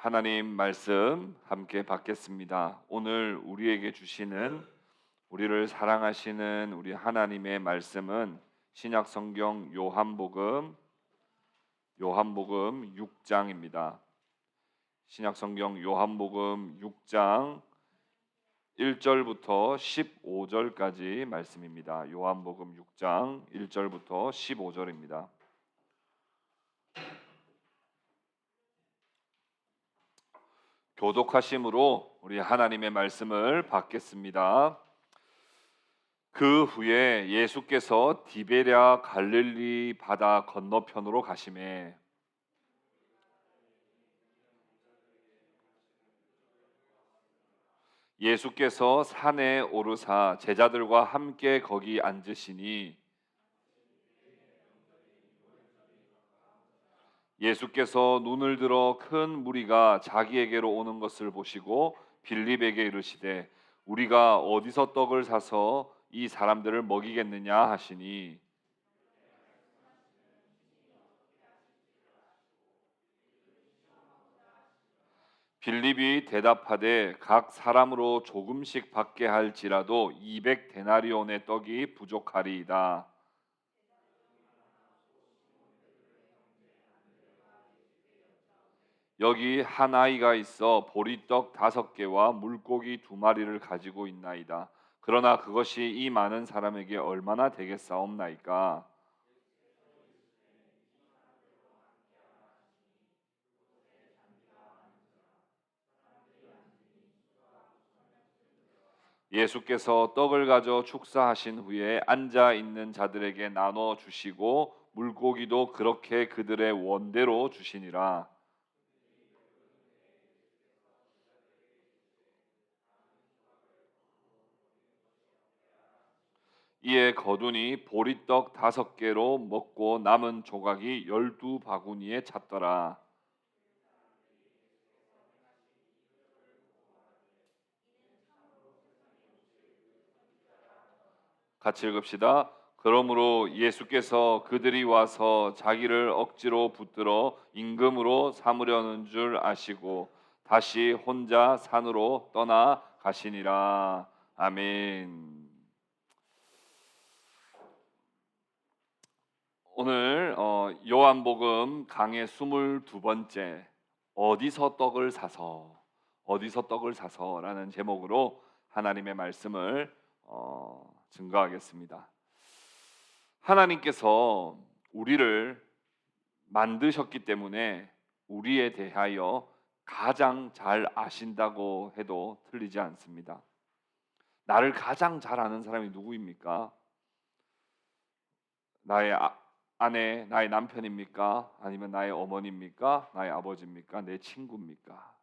하나님 말씀 함께 받겠습니다. 오늘 우리에게 주시는 우리를 사랑하시는 우리 하나님의 말씀은 신약 성경 요한복음 6장입니다. 신약 성경 요한복음 6장 1절부터 15절까지 말씀입니다. 요한복음 6장 1절부터 15절입니다. 교독하심으로 우리 하나님의 말씀을 받겠습니다. 그 후에 예수께서 디베랴 갈릴리 바다 건너편으로 가시매 예수께서 산에 오르사 제자들과 함께 거기 앉으시니 예수께서 눈을 들어 큰 무리가 자기에게로 오는 것을 보시고 빌립에게 이르시되 우리가 어디서 떡을 사서 이 사람들을 먹이겠느냐 하시니 빌립이 대답하되 각 사람으로 조금씩 받게 할지라도 200데나리온의 떡이 부족하리이다. 여기 한 아이가 있어 보리떡 5개와 물고기 2마리를 가지고 있나이다. 그러나 그것이 이 많은 사람에게 얼마나 되겠사옵나이까? 예수께서 떡을 가져 축사하신 후에 앉아 있는 자들에게 나눠 주시고 물고기도 그렇게 그들의 원대로 주시니라. 이에 거두니 보리떡 5개로 먹고 남은 조각이 12바구니에 찼더라. 같이 읽읍시다. 그러므로 예수께서 그들이 와서 자기를 억지로 붙들어 임금으로 삼으려는 줄 아시고 다시 혼자 산으로 떠나 가시니라. 아멘. 오늘 요한복음 강의 22번째 어디서 떡을 사서라는 제목으로 하나님의 말씀을 증거하겠습니다. 하나님께서 우리를 만드셨기 때문에 우리에 대하여 가장 잘 아신다고 해도 틀리지 않습니다. 나를 가장 잘 아는 사람이 누구입니까? 나의 아내, 나의 남편입니까? 아니면 나의 어머니입니까? 나의 아버지입니까? 내 친구입니까?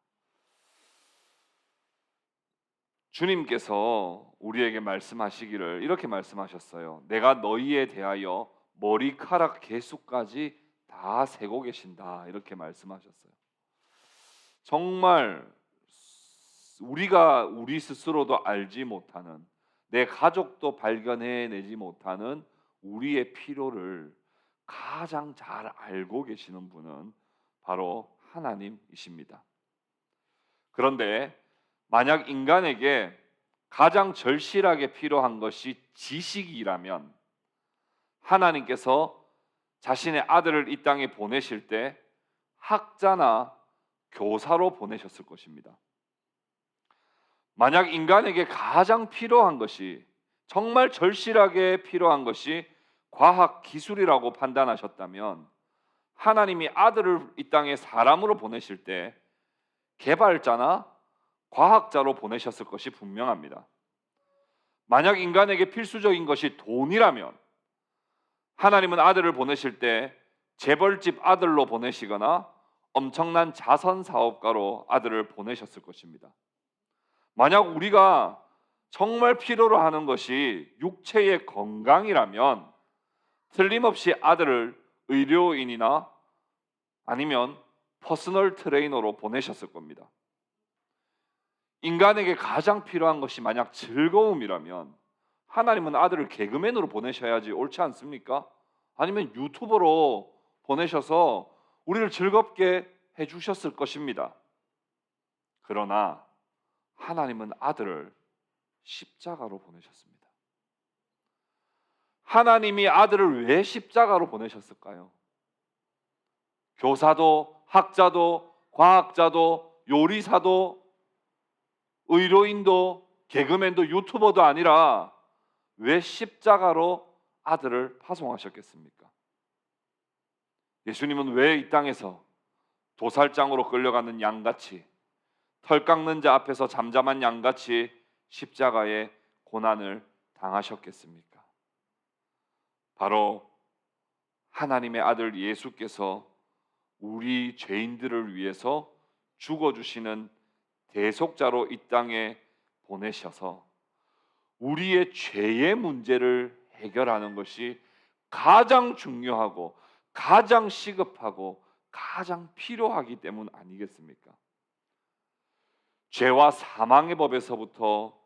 주님께서 우리에게 말씀하시기를 이렇게 말씀하셨어요. 내가 너희에 대하여 머리카락 개수까지 다 세고 계신다. 이렇게 말씀하셨어요. 정말 우리가 우리 스스로도 알지 못하는, 내 가족도 발견해내지 못하는 우리의 필요를 가장 잘 알고 계시는 분은 바로 하나님이십니다. 그런데 만약 인간에게 가장 절실하게 필요한 것이 지식이라면 하나님께서 자신의 아들을 이 땅에 보내실 때 학자나 교사로 보내셨을 것입니다. 만약 인간에게 가장 필요한 것이, 정말 절실하게 필요한 것이 과학 기술이라고 판단하셨다면 하나님이 아들을 이 땅에 사람으로 보내실 때 개발자나 과학자로 보내셨을 것이 분명합니다. 만약 인간에게 필수적인 것이 돈이라면 하나님은 아들을 보내실 때 재벌집 아들로 보내시거나 엄청난 자선 사업가로 아들을 보내셨을 것입니다. 만약 우리가 정말 필요로 하는 것이 육체의 건강이라면 틀림없이 아들을 의료인이나 아니면 퍼스널 트레이너로 보내셨을 겁니다. 인간에게 가장 필요한 것이 만약 즐거움이라면 하나님은 아들을 개그맨으로 보내셔야지 옳지 않습니까? 아니면 유튜버로 보내셔서 우리를 즐겁게 해주셨을 것입니다. 그러나 하나님은 아들을 십자가로 보내셨습니다. 하나님이 아들을 왜 십자가로 보내셨을까요? 교사도, 학자도, 과학자도, 요리사도, 의료인도, 개그맨도, 유튜버도 아니라 왜 십자가로 아들을 파송하셨겠습니까? 예수님은 왜 이 땅에서 도살장으로 끌려가는 양같이, 털 깎는 자 앞에서 잠잠한 양같이 십자가의 고난을 당하셨겠습니까? 바로 하나님의 아들 예수께서 우리 죄인들을 위해서 죽어주시는 대속자로 이 땅에 보내셔서 우리의 죄의 문제를 해결하는 것이 가장 중요하고 가장 시급하고 가장 필요하기 때문 아니겠습니까? 죄와 사망의 법에서부터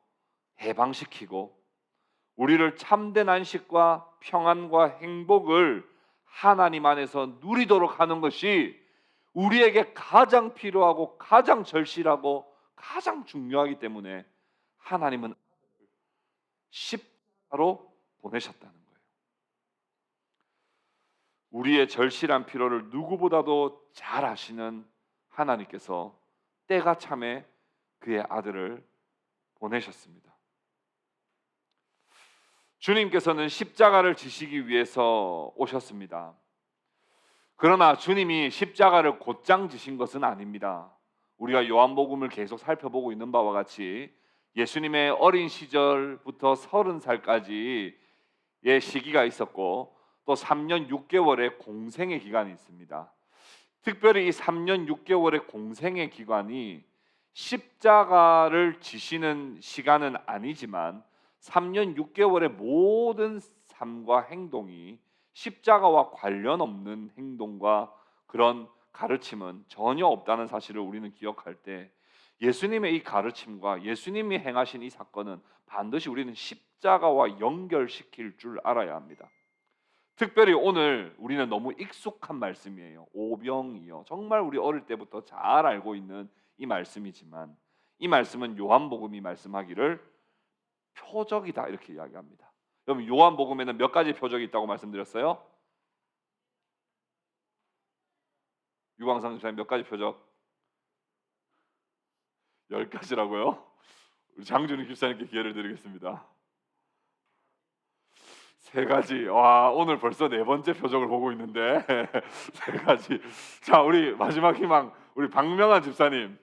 해방시키고 우리를 참된 안식과 평안과 행복을 하나님 안에서 누리도록 하는 것이 우리에게 가장 필요하고 가장 절실하고 가장 중요하기 때문에 하나님은 십자가로 보내셨다는 거예요. 우리의 절실한 필요를 누구보다도 잘 아시는 하나님께서 때가 참에 그의 아들을 보내셨습니다. 주님께서는 십자가를 지시기 위해서 오셨습니다. 그러나 주님이 십자가를 곧장 지신 것은 아닙니다. 우리가 요한복음을 계속 살펴보고 있는 바와 같이 예수님의 어린 시절부터 30살까지의 시기가 있었고 또 3년 6개월의 공생의 기간이 있습니다. 특별히 이 3년 6개월의 공생의 기간이 십자가를 지시는 시간은 아니지만 3년 6개월의 모든 삶과 행동이 십자가와 관련 없는 행동과 그런 가르침은 전혀 없다는 사실을 우리는 기억할 때 예수님의 이 가르침과 예수님이 행하신 이 사건은 반드시 우리는 십자가와 연결시킬 줄 알아야 합니다. 특별히 오늘 우리는 너무 익숙한 말씀이에요. 오병이어. 정말 우리 어릴 때부터 잘 알고 있는 이 말씀이지만 이 말씀은 요한복음이 말씀하기를 표적이다 이렇게 이야기합니다. 여러분 요한복음에는 몇 가지 표적이 있다고 말씀드렸어요? 유광상 집사님 몇 가지 표적? 10가지라고요? 우리 장준희 집사님께 기회를 드리겠습니다. 3가지. 와, 오늘 벌써 4번째 표적을 보고 있는데 3가지. 자, 우리 마지막 희망 우리 박명환 집사님.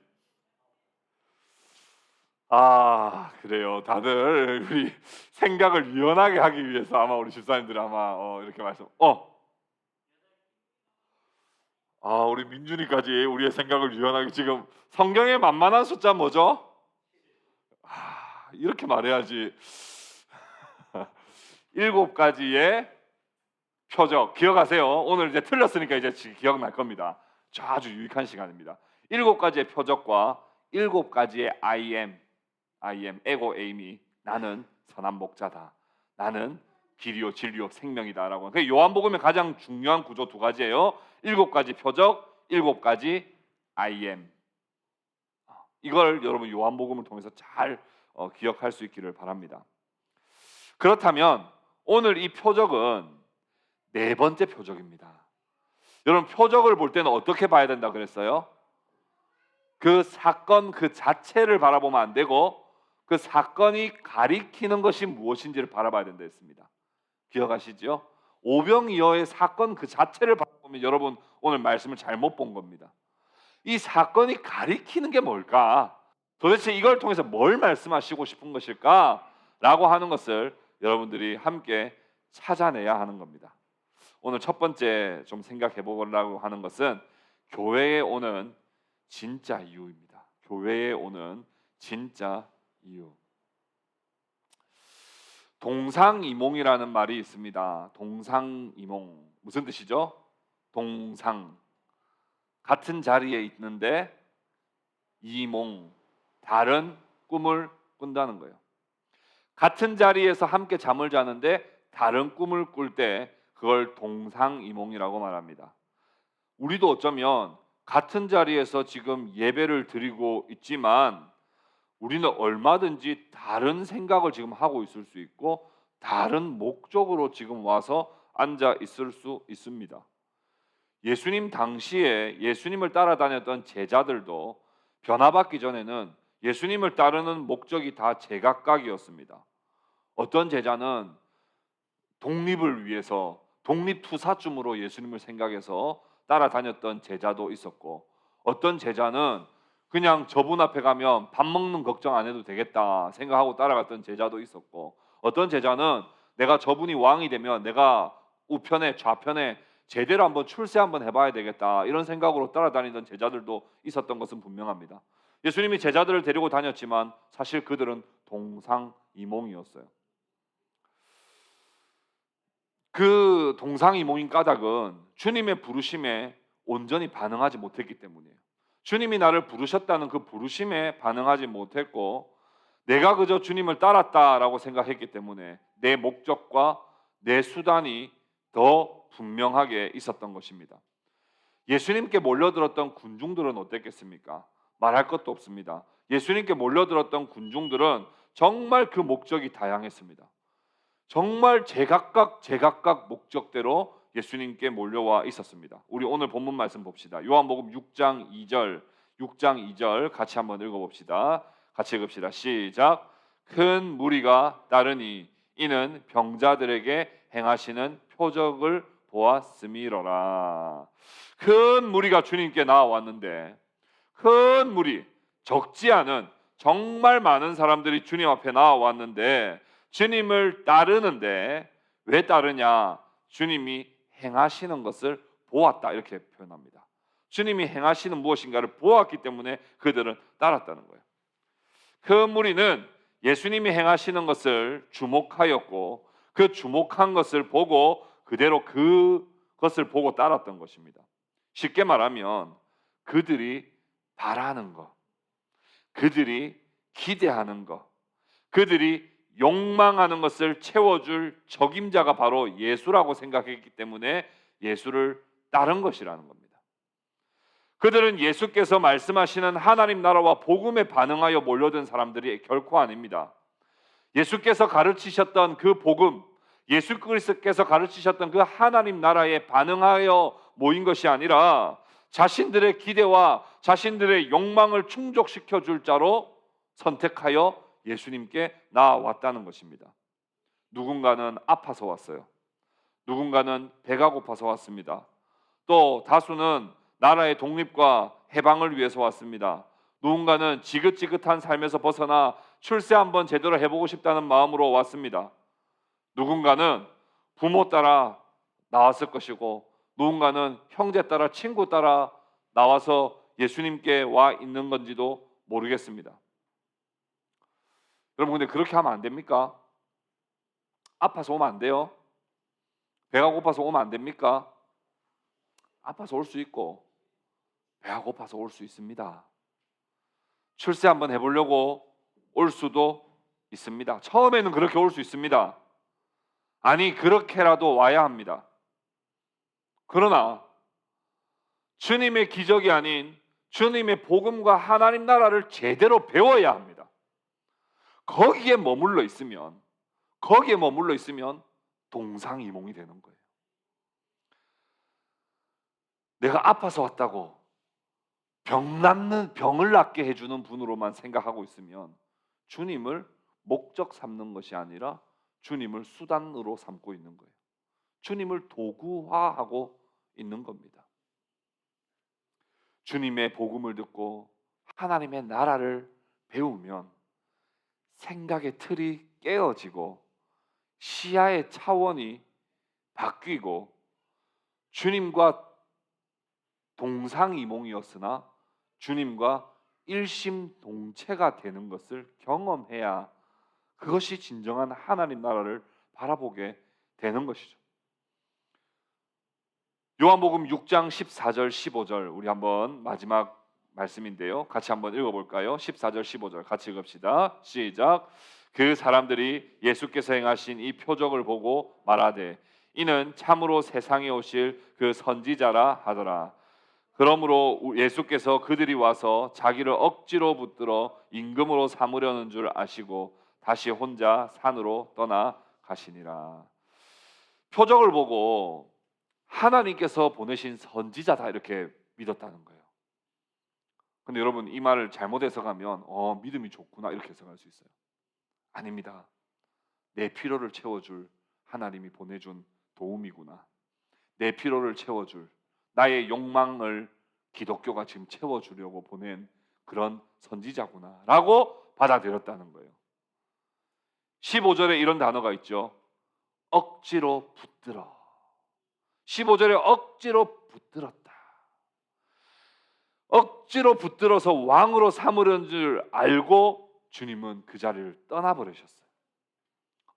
아, 그래요. 다들 우리 생각을 유연하게 하기 위해서 아마 우리 집사님들이 아마 이렇게 말씀. 우리 민준이까지 우리의 생각을 유연하게 지금 성경의 만만한 숫자 뭐죠? 이렇게 말해야지. 7가지의 표적 기억하세요. 오늘 이제 틀렸으니까 이제 기억날 겁니다. 아주 유익한 시간입니다. 7가지의 표적과 7가지의 I am 에고 에이미 나는 선한 목자다. 나는 길이요 진리요 생명이다라고. 그 요한복음의 가장 중요한 구조 2가지예요. 7가지 표적, 7가지 I am. 이걸 여러분 요한복음을 통해서 잘 기억할 수 있기를 바랍니다. 그렇다면 오늘 이 표적은 4번째 표적입니다. 여러분 표적을 볼 때는 어떻게 봐야 된다 그랬어요? 그 사건 그 자체를 바라보면 안 되고 그 사건이 가리키는 것이 무엇인지를 바라봐야 된다 했습니다. 기억하시죠? 오병이어의 사건 그 자체를 바라보면 여러분 오늘 말씀을 잘못 본 겁니다. 이 사건이 가리키는 게 뭘까? 도대체 이걸 통해서 뭘 말씀하시고 싶은 것일까? 라고 하는 것을 여러분들이 함께 찾아내야 하는 겁니다. 오늘 첫 번째 좀 생각해 보려고 하는 것은 교회에 오는 진짜 이유입니다. 교회에 오는 진짜 이유. 동상이몽이라는 말이 있습니다. 동상이몽 무슨 뜻이죠? 동상 같은 자리에 있는데 이몽 다른 꿈을 꾼다는 거예요. 같은 자리에서 함께 잠을 자는데 다른 꿈을 꿀 때 그걸 동상이몽이라고 말합니다. 우리도 어쩌면 같은 자리에서 지금 예배를 드리고 있지만 우리는 얼마든지 다른 생각을 지금 하고 있을 수 있고 다른 목적으로 지금 와서 앉아 있을 수 있습니다. 예수님 당시에 예수님을 따라다녔던 제자들도 변화받기 전에는 예수님을 따르는 목적이 다 제각각이었습니다. 어떤 제자는 독립을 위해서 독립투사쯤으로 예수님을 생각해서 따라다녔던 제자도 있었고, 어떤 제자는 그냥 저분 앞에 가면 밥 먹는 걱정 안 해도 되겠다 생각하고 따라갔던 제자도 있었고, 어떤 제자는 내가 저분이 왕이 되면 내가 우편에 좌편에 제대로 한번 출세 한번 해봐야 되겠다 이런 생각으로 따라다니던 제자들도 있었던 것은 분명합니다. 예수님이 제자들을 데리고 다녔지만 사실 그들은 동상이몽이었어요. 그 동상이몽인 까닭은 주님의 부르심에 온전히 반응하지 못했기 때문이에요. 주님이 나를 부르셨다는 그 부르심에 반응하지 못했고, 내가 그저 주님을 따랐다라고 생각했기 때문에 내 목적과 내 수단이 더 분명하게 있었던 것입니다. 예수님께 몰려들었던 군중들은 어땠겠습니까? 말할 것도 없습니다. 예수님께 몰려들었던 군중들은 정말 그 목적이 다양했습니다. 정말 제각각 목적대로 예수님께 몰려와 있었습니다. 우리 오늘 본문 말씀 봅시다. 요한복음 6장 2절 같이 한번 읽어봅시다. 같이 읽읍시다. 시작. 큰 무리가 따르니 이는 병자들에게 행하시는 표적을 보았음이로라. 큰 무리가 주님께 나와왔는데, 큰 무리, 적지 않은 정말 많은 사람들이 주님 앞에 나와왔는데 주님을 따르는데, 왜 따르냐? 주님이 행하시는 것을 보았다 이렇게 표현합니다. 주님이 행하시는 무엇인가를 보았기 때문에 그들은 따랐다는 거예요. 그 무리는 예수님이 행하시는 것을 주목하였고 그 주목한 것을 보고 그대로 그것을 보고 따랐던 것입니다. 쉽게 말하면 그들이 바라는 것, 그들이 기대하는 것, 그들이 욕망하는 것을 채워줄 적임자가 바로 예수라고 생각했기 때문에 예수를 따른 것이라는 겁니다. 그들은 예수께서 말씀하시는 하나님 나라와 복음에 반응하여 몰려든 사람들이 결코 아닙니다. 예수께서 가르치셨던 그 복음, 예수 그리스도께서 가르치셨던 그 하나님 나라에 반응하여 모인 것이 아니라 자신들의 기대와 자신들의 욕망을 충족시켜 줄 자로 선택하여 예수님께 나아왔다는 것입니다. 누군가는 아파서 왔어요. 누군가는 배가 고파서 왔습니다. 또 다수는 나라의 독립과 해방을 위해서 왔습니다. 누군가는 지긋지긋한 삶에서 벗어나 출세 한번 제대로 해보고 싶다는 마음으로 왔습니다. 누군가는 부모 따라 나왔을 것이고, 누군가는 형제 따라 친구 따라 나와서 예수님께 와 있는 건지도 모르겠습니다. 여러분, 근데 그렇게 하면 안 됩니까? 아파서 오면 안 돼요? 배가 고파서 오면 안 됩니까? 아파서 올 수 있고 배가 고파서 올 수 있습니다. 출세 한번 해보려고 올 수도 있습니다. 처음에는 그렇게 올 수 있습니다. 아니, 그렇게라도 와야 합니다. 그러나 주님의 기적이 아닌 주님의 복음과 하나님 나라를 제대로 배워야 합니다. 거기에 머물러 있으면 동상이몽이 되는 거예요. 내가 아파서 왔다고 병을 낫게 해주는 분으로만 생각하고 있으면 주님을 목적 삼는 것이 아니라 주님을 수단으로 삼고 있는 거예요. 주님을 도구화하고 있는 겁니다. 주님의 복음을 듣고 하나님의 나라를 배우면 생각의 틀이 깨어지고 시야의 차원이 바뀌고 주님과 동상이몽이었으나 주님과 일심동체가 되는 것을 경험해야 그것이 진정한 하나님 나라를 바라보게 되는 것이죠. 요한복음 6장 14절 15절 우리 한번 마지막 말씀인데요. 같이 한번 읽어볼까요? 14절 15절 같이 읽읍시다. 시작. 그 사람들이 예수께서 행하신 이 표적을 보고 말하되 이는 참으로 세상에 오실 그 선지자라 하더라. 그러므로 예수께서 그들이 와서 자기를 억지로 붙들어 임금으로 삼으려는 줄 아시고 다시 혼자 산으로 떠나 가시니라. 표적을 보고 하나님께서 보내신 선지자다 이렇게 믿었다는 거예요. 근데 여러분 이 말을 잘못 해석하면 믿음이 좋구나 이렇게 해석할 수 있어요. 아닙니다. 내 필요를 채워줄 하나님이 보내준 도움이구나. 내 필요를 채워줄, 나의 욕망을 기독교가 지금 채워주려고 보낸 그런 선지자구나 라고 받아들였다는 거예요. 15절에 이런 단어가 있죠. 억지로 붙들어. 15절에 억지로 붙들었다. 억지로 붙들어서 왕으로 삼으려는 줄 알고 주님은 그 자리를 떠나버리셨어요.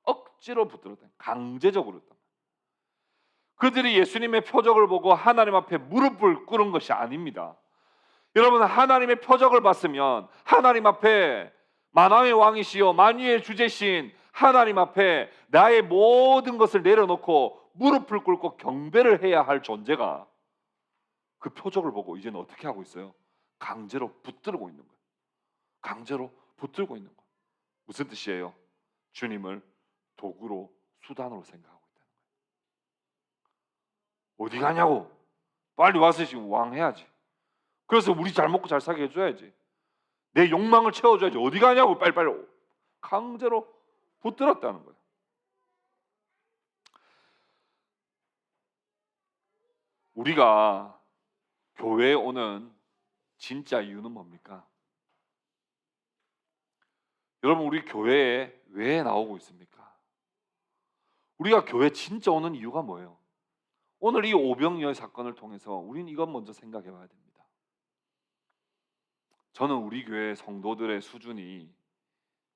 억지로 붙들었다. 강제적으로. 그들이 예수님의 표적을 보고 하나님 앞에 무릎을 꿇은 것이 아닙니다. 여러분, 하나님의 표적을 봤으면 하나님 앞에 만왕의 왕이시여 만유의 주제신 하나님 앞에 나의 모든 것을 내려놓고 무릎을 꿇고 경배를 해야 할 존재가 그 표적을 보고 이제는 어떻게 하고 있어요? 강제로 붙들고 있는 거예요. 강제로 붙들고 있는 거예요. 무슨 뜻이에요? 주님을 도구로, 수단으로 생각하고 있다는 거예요. 어디 가냐고? 빨리 와서 지금 왕 해야지. 그래서 우리 잘 먹고 잘 사게 해줘야지. 내 욕망을 채워줘야지. 어디 가냐고? 빨리빨리. 강제로 붙들었다는 거예요. 우리가 교회에 오는 진짜 이유는 뭡니까? 여러분, 우리 교회에 왜 나오고 있습니까? 우리가 교회 진짜 오는 이유가 뭐예요? 오늘 이 오병이어 사건을 통해서 우리는 이것 먼저 생각해 봐야 됩니다. 저는 우리 교회 성도들의 수준이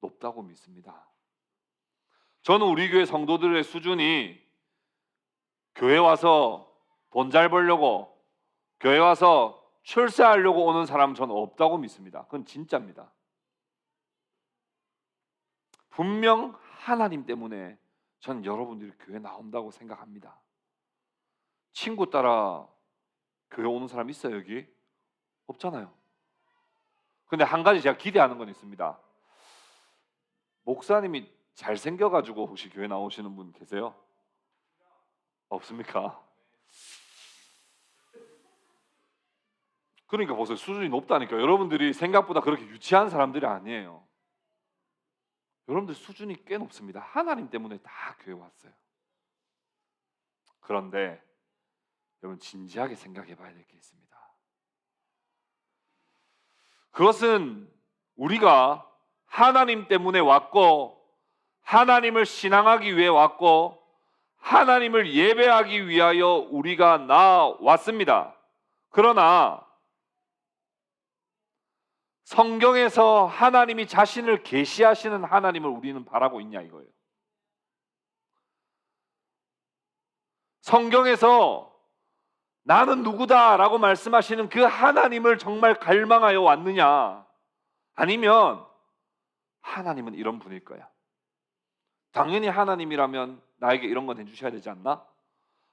높다고 믿습니다. 저는 우리 교회 성도들의 수준이 교회 와서 돈 잘 벌려고, 교회 와서 출세하려고 오는 사람은 저는 없다고 믿습니다. 그건 진짜입니다. 분명 하나님 때문에 저는 여러분들이 교회 나온다고 생각합니다. 친구 따라 교회 오는 사람 있어요, 여기? 없잖아요. 근데 한 가지 제가 기대하는 건 있습니다. 목사님이 잘생겨가지고 혹시 교회 나오시는 분 계세요? 없습니까? 그러니까 벌써 수준이 높다니까. 여러분들이 생각보다 그렇게 유치한 사람들이 아니에요. 여러분들 수준이 꽤 높습니다. 하나님 때문에 다 교회 왔어요. 그런데 여러분 진지하게 생각해 봐야 될 게 있습니다. 그것은 우리가 하나님 때문에 왔고 하나님을 신앙하기 위해 왔고 하나님을 예배하기 위하여 우리가 나왔습니다. 그러나 성경에서 하나님이 자신을 계시하시는 하나님을 우리는 바라고 있냐 이거예요. 성경에서 나는 누구다라고 말씀하시는 그 하나님을 정말 갈망하여 왔느냐? 아니면 하나님은 이런 분일 거야. 당연히 하나님이라면 나에게 이런 건 해주셔야 되지 않나?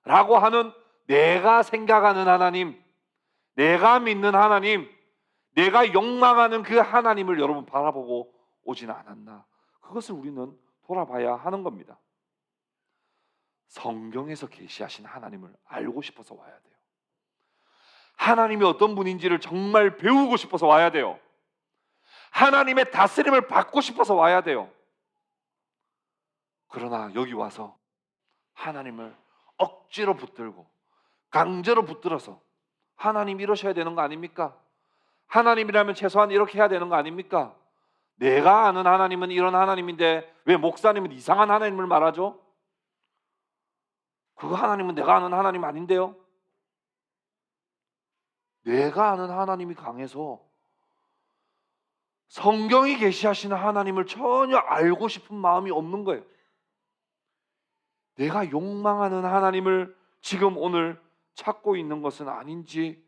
라고 하는 내가 생각하는 하나님, 내가 믿는 하나님, 내가 욕망하는 그 하나님을 여러분 바라보고 오지는 않았나? 그것을 우리는 돌아봐야 하는 겁니다. 성경에서 계시하신 하나님을 알고 싶어서 와야 돼요. 하나님이 어떤 분인지를 정말 배우고 싶어서 와야 돼요. 하나님의 다스림을 받고 싶어서 와야 돼요. 그러나 여기 와서 하나님을 억지로 붙들고 강제로 붙들어서 하나님 이러셔야 되는 거 아닙니까? 하나님이라면 최소한 이렇게 해야 되는 거 아닙니까? 내가 아는 하나님은 이런 하나님인데 왜 목사님은 이상한 하나님을 말하죠? 그 하나님은 내가 아는 하나님 아닌데요? 내가 아는 하나님이 강해서 성경이 계시하시는 하나님을 전혀 알고 싶은 마음이 없는 거예요. 내가 욕망하는 하나님을 지금 오늘 찾고 있는 것은 아닌지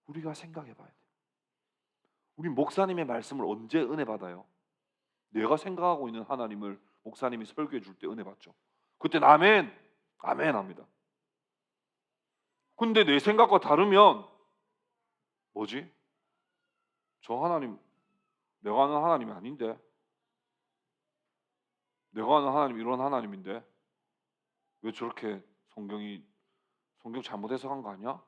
우리가 생각해 봐야 돼요. 우리 목사님의 말씀을 언제 은혜 받아요? 내가 생각하고 있는 하나님을 목사님이 설교해 줄 때 은혜 받죠. 그때는 아멘, 아멘 합니다. 근데 내 생각과 다르면 뭐지? 저 하나님 내가 아는 하나님이 아닌데, 내가 아는 하나님 이런 하나님인데 왜 저렇게 성경 잘못 해석한 거 아니야?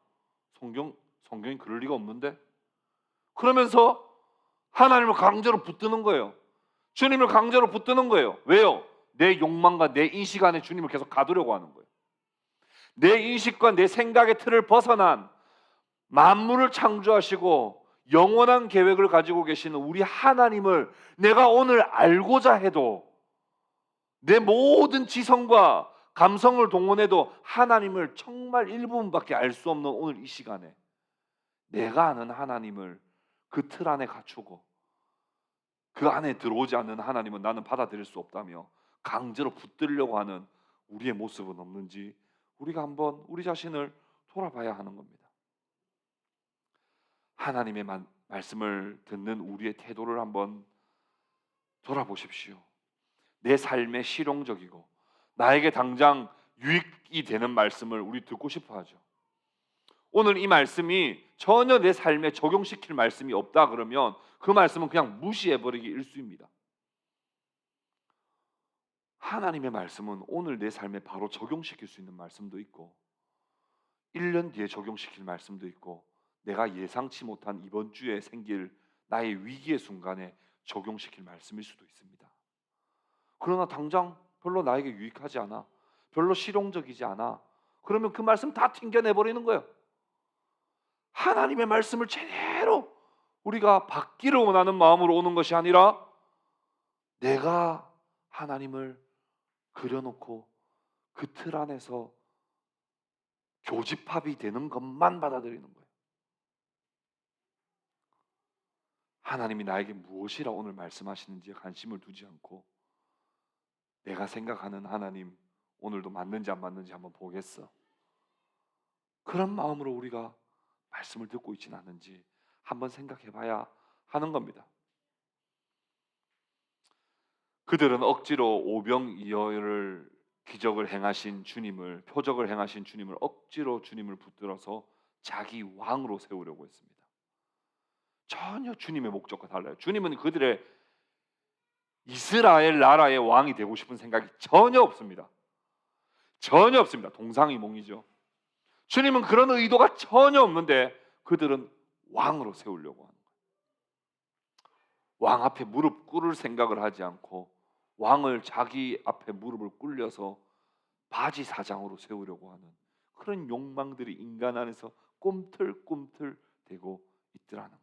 성경이 그럴 리가 없는데? 그러면서 하나님을 강제로 붙드는 거예요. 주님을 강제로 붙드는 거예요. 왜요? 내 욕망과 내 인식 안에 주님을 계속 가두려고 하는 거예요. 내 인식과 내 생각의 틀을 벗어난 만물을 창조하시고 영원한 계획을 가지고 계시는 우리 하나님을 내가 오늘 알고자 해도, 내 모든 지성과 감성을 동원해도 하나님을 정말 일부분밖에 알 수 없는 오늘 이 시간에 내가 아는 하나님을 그 틀 안에 갖추고 그 안에 들어오지 않는 하나님은 나는 받아들일 수 없다며 강제로 붙들려고 하는 우리의 모습은 없는지 우리가 한번 우리 자신을 돌아봐야 하는 겁니다. 하나님의 말씀을 듣는 우리의 태도를 한번 돌아보십시오. 내 삶에 실용적이고 나에게 당장 유익이 되는 말씀을 우리 듣고 싶어 하죠. 오늘 이 말씀이 전혀 내 삶에 적용시킬 말씀이 없다 그러면 그 말씀은 그냥 무시해버리기 일쑤입니다. 하나님의 말씀은 오늘 내 삶에 바로 적용시킬 수 있는 말씀도 있고 1년 뒤에 적용시킬 말씀도 있고 내가 예상치 못한 이번 주에 생길 나의 위기의 순간에 적용시킬 말씀일 수도 있습니다. 그러나 당장 별로 나에게 유익하지 않아, 별로 실용적이지 않아, 그러면 그 말씀 다 튕겨내버리는 거예요. 하나님의 말씀을 제대로 우리가 받기를 원하는 마음으로 오는 것이 아니라 내가 하나님을 그려놓고 그 틀 안에서 교집합이 되는 것만 받아들이는 거예요. 하나님이 나에게 무엇이라 오늘 말씀하시는지에 관심을 두지 않고 내가 생각하는 하나님 오늘도 맞는지 안 맞는지 한번 보겠어, 그런 마음으로 우리가 말씀을 듣고 있지는 않은지 한번 생각해 봐야 하는 겁니다. 그들은 억지로 오병이어를 기적을 행하신 주님을, 표적을 행하신 주님을 억지로 주님을 붙들어서 자기 왕으로 세우려고 했습니다. 전혀 주님의 목적과 달라요. 주님은 그들의 이스라엘 나라의 왕이 되고 싶은 생각이 전혀 없습니다. 전혀 없습니다. 동상이몽이죠. 주님은 그런 의도가 전혀 없는데 그들은 왕으로 세우려고 하는 거예요. 왕 앞에 무릎 꿇을 생각을 하지 않고 왕을 자기 앞에 무릎을 꿇려서 바지 사장으로 세우려고 하는 그런 욕망들이 인간 안에서 꿈틀꿈틀 되고 있더라는 거예요.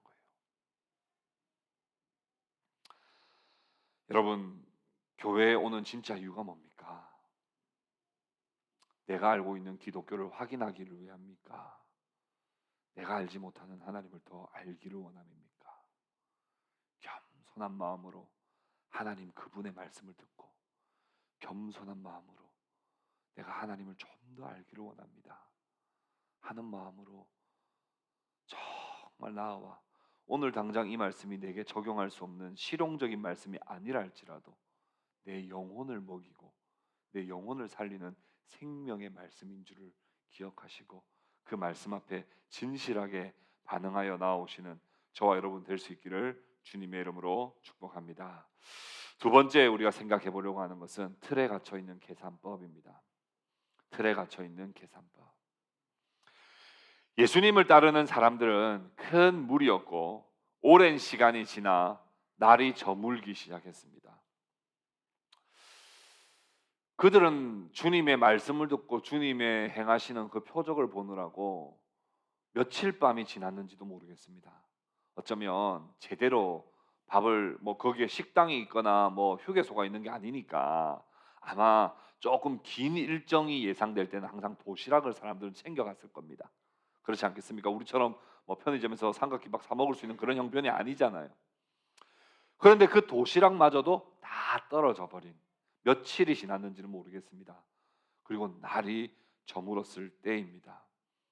여러분, 교회에 오는 진짜 이유가 뭡니까? 내가 알고 있는 기독교를 확인하기를 위함입니까? 내가 알지 못하는 하나님을 더 알기를 원함입니까? 겸손한 마음으로 하나님 그분의 말씀을 듣고 겸손한 마음으로 내가 하나님을 좀 더 알기를 원합니다 하는 마음으로 정말 나아와 오늘 당장 이 말씀이 내게 적용할 수 없는 실용적인 말씀이 아니라 할지라도 내 영혼을 먹이고 내 영혼을 살리는 생명의 말씀인 줄을 기억하시고 그 말씀 앞에 진실하게 반응하여 나오시는 저와 여러분 될 수 있기를 주님의 이름으로 축복합니다. 두 번째 우리가 생각해 보려고 하는 것은 틀에 갇혀 있는 계산법입니다. 틀에 갇혀 있는 계산법. 예수님을 따르는 사람들은 큰 무리였고 오랜 시간이 지나 날이 저물기 시작했습니다. 그들은 주님의 말씀을 듣고 주님의 행하시는 그 표적을 보느라고 며칠 밤이 지났는지도 모르겠습니다. 어쩌면 제대로 밥을 거기에 식당이 있거나 휴게소가 있는 게 아니니까 아마 조금 긴 일정이 예상될 때는 항상 도시락을 사람들은 챙겨갔을 겁니다. 그렇지 않겠습니까? 우리처럼 편의점에서 삼각김밥 사 먹을 수 있는 그런 형편이 아니잖아요. 그런데 그 도시락마저도 다 떨어져 버린, 며칠이 지났는지는 모르겠습니다. 그리고 날이 저물었을 때입니다.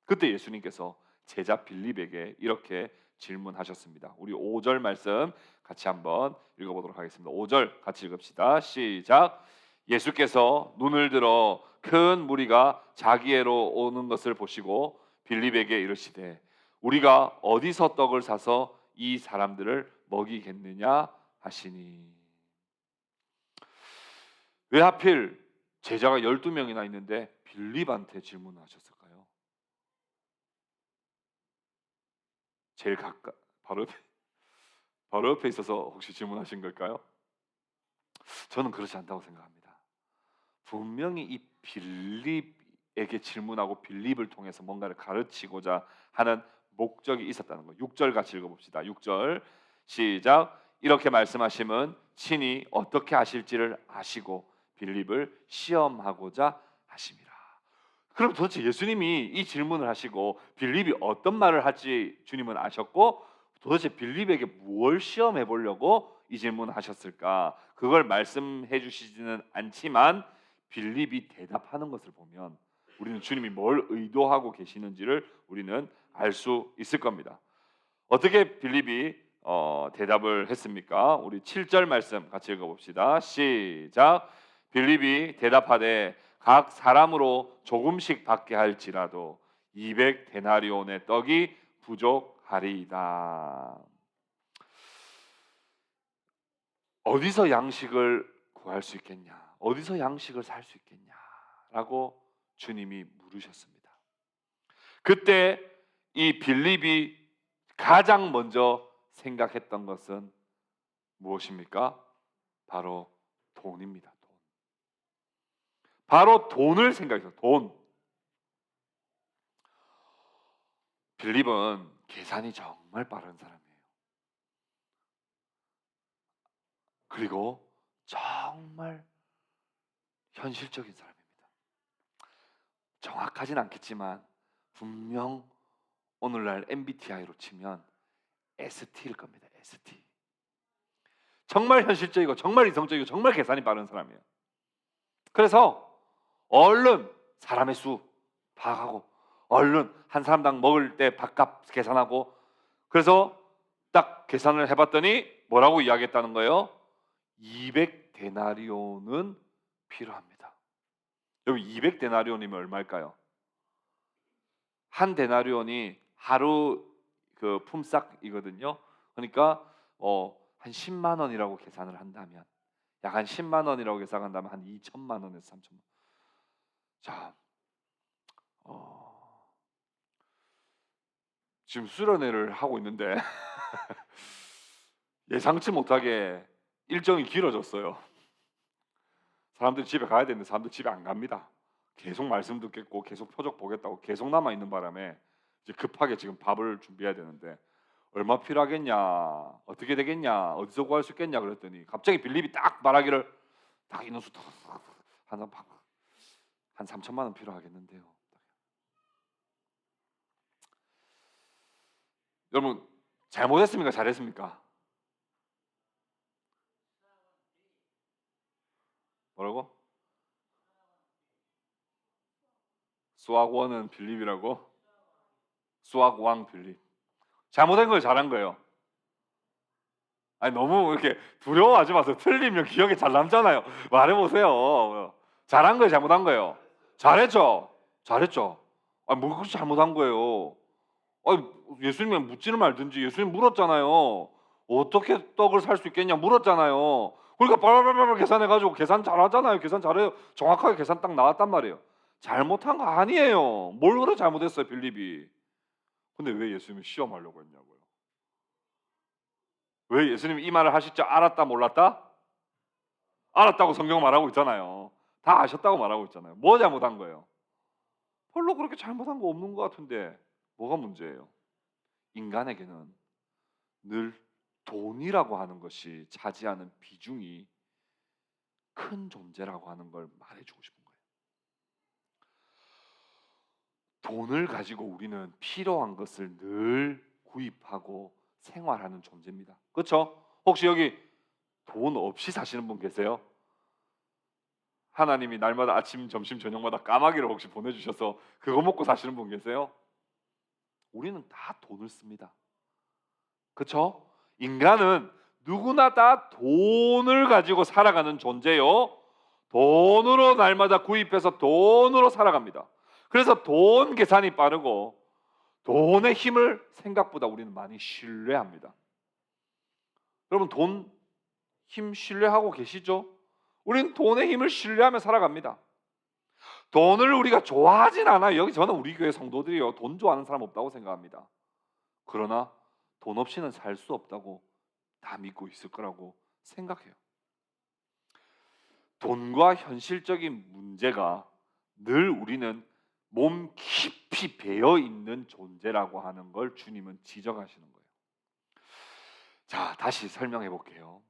그때 예수님께서 제자 빌립에게 이렇게 질문하셨습니다. 우리 5절 말씀 같이 한번 읽어보도록 하겠습니다. 5절 같이 읽읍시다. 시작. 예수께서 눈을 들어 큰 무리가 자기애로 오는 것을 보시고 빌립에게 이르시되 우리가 어디서 떡을 사서 이 사람들을 먹이겠느냐 하시니. 왜 하필 제자가 12명이나 있는데 빌립한테 질문하셨을까요? 제일 바로 옆에 있어서 혹시 질문하신 걸까요? 저는 그렇지 않다고 생각합니다. 분명히 이 빌립에게 질문하고 빌립을 통해서 뭔가를 가르치고자 하는 목적이 있었다는 거예요. 6절 같이 읽어봅시다. 6절 시작. 이렇게 말씀하심은 친히 어떻게 하실지를 아시고 빌립을 시험하고자 하심이라. 그럼 도대체 예수님이 이 질문을 하시고 빌립이 어떤 말을 할지 주님은 아셨고, 도대체 빌립에게 무엇을 시험해 보려고 이 질문을 하셨을까? 그걸 말씀해 주시지는 않지만 빌립이 대답하는 것을 보면 우리는 주님이 뭘 의도하고 계시는지를 우리는 알 수 있을 겁니다. 어떻게 빌립이 대답을 했습니까? 우리 7절 말씀 같이 읽어봅시다. 시작. 빌립이 대답하되 각 사람으로 조금씩 받게 할지라도 200데나리온의 떡이 부족하리이다. 어디서 양식을 구할 수 있겠냐? 어디서 양식을 살 수 있겠냐? 라고 주님이 물으셨습니다. 그때 이 빌립이 가장 먼저 생각했던 것은 무엇입니까? 바로 돈입니다. 돈. 바로 돈을 생각했어요. 돈. 빌립은 계산이 정말 빠른 사람이에요. 그리고 정말 현실적인 사람입니다. 정확하진 않겠지만 분명 오늘날 MBTI로 치면 ST일 겁니다. ST. 정말 현실적이고 정말 이성적이고 정말 계산이 빠른 사람이에요. 그래서 얼른 사람의 수 파악하고 얼른 한 사람당 먹을 때 밥값 계산하고, 그래서 딱 계산을 해봤더니 뭐라고 이야기했다는 거예요? 200데나리온은 필요합니다. 여기 200데나리온이면 얼마일까요? 한 데나리온이 하루 그 품삯이거든요. 그러니까 한 10만 원이라고 계산을 한다면, 약 한 10만 원이라고 계산한다면 한 2천만 원에서 3천만 원. 자, 지금 수련회를 하고 있는데 예상치 못하게 일정이 길어졌어요. 사람들이 집에 가야 되는데 사람들 집에 안 갑니다. 계속 말씀 듣겠고 계속 표적 보겠다고 계속 남아 있는 바람에 이제 급하게 지금 밥을 준비해야 되는데 얼마 필요하겠냐, 어떻게 되겠냐, 어디서 구할 수 있겠냐 그랬더니 갑자기 빌립이 딱 말하기를 딱 인원수 한 3천만 원 필요하겠는데요. 여러분 잘못했습니까? 잘했습니까? 뭐라고? 수학원은 빌립이라고? 수학왕 빌립. 잘못한 걸 잘한 거예요. 아니 너무 이렇게 두려워하지 마세요. 틀리면 기억이 잘 남잖아요. 말해보세요. 잘한 거예요, 잘못한 거예요? 잘했죠. 잘했죠. 아니 뭐 그렇게 잘못한 거예요? 아니 예수님이 묻지는 말든지. 예수님 물었잖아요. 어떻게 떡을 살 수 있겠냐 물었잖아요. 그러니까 빨빨빨빨 계산해가지고 계산 잘하잖아요. 계산 잘해요. 정확하게 계산 딱 나왔단 말이에요. 잘못한 거 아니에요. 뭘 그래 잘못했어요 빌립이. 근데 왜 예수님이 시험하려고 했냐고요? 왜 예수님이 이 말을 하실 줄 알았다 몰랐다? 알았다고 성경 말하고 있잖아요. 다 아셨다고 말하고 있잖아요. 뭐 잘못한 거예요? 별로 그렇게 잘못한 거 없는 것 같은데 뭐가 문제예요? 인간에게는 늘 돈이라고 하는 것이 차지하는 비중이 큰 존재라고 하는 걸 말해주고 싶은 거예요. 돈을 가지고 우리는 필요한 것을 늘 구입하고 생활하는 존재입니다. 그렇죠? 혹시 여기 돈 없이 사시는 분 계세요? 하나님이 날마다 아침, 점심, 저녁마다 까마귀를 혹시 보내주셔서 그거 먹고 사시는 분 계세요? 우리는 다 돈을 씁니다. 그렇죠? 인간은 누구나 다 돈을 가지고 살아가는 존재요. 돈으로 날마다 구입해서 돈으로 살아갑니다. 그래서 돈 계산이 빠르고 돈의 힘을 생각보다 우리는 많이 신뢰합니다. 여러분, 돈 힘 신뢰하고 계시죠? 우리는 돈의 힘을 신뢰하며 살아갑니다. 돈을 우리가 좋아하진 않아요. 여기 저는 우리 교회 성도들이요, 돈 좋아하는 사람 없다고 생각합니다. 그러나 돈 없이는 살 수 없다고 다 믿고 있을 거라고 생각해요. 돈과 현실적인 문제가 늘 우리는 몸 깊이 배어 있는 존재라고 하는 걸 주님은 지적하시는 거예요. 자, 다시 설명해 볼게요.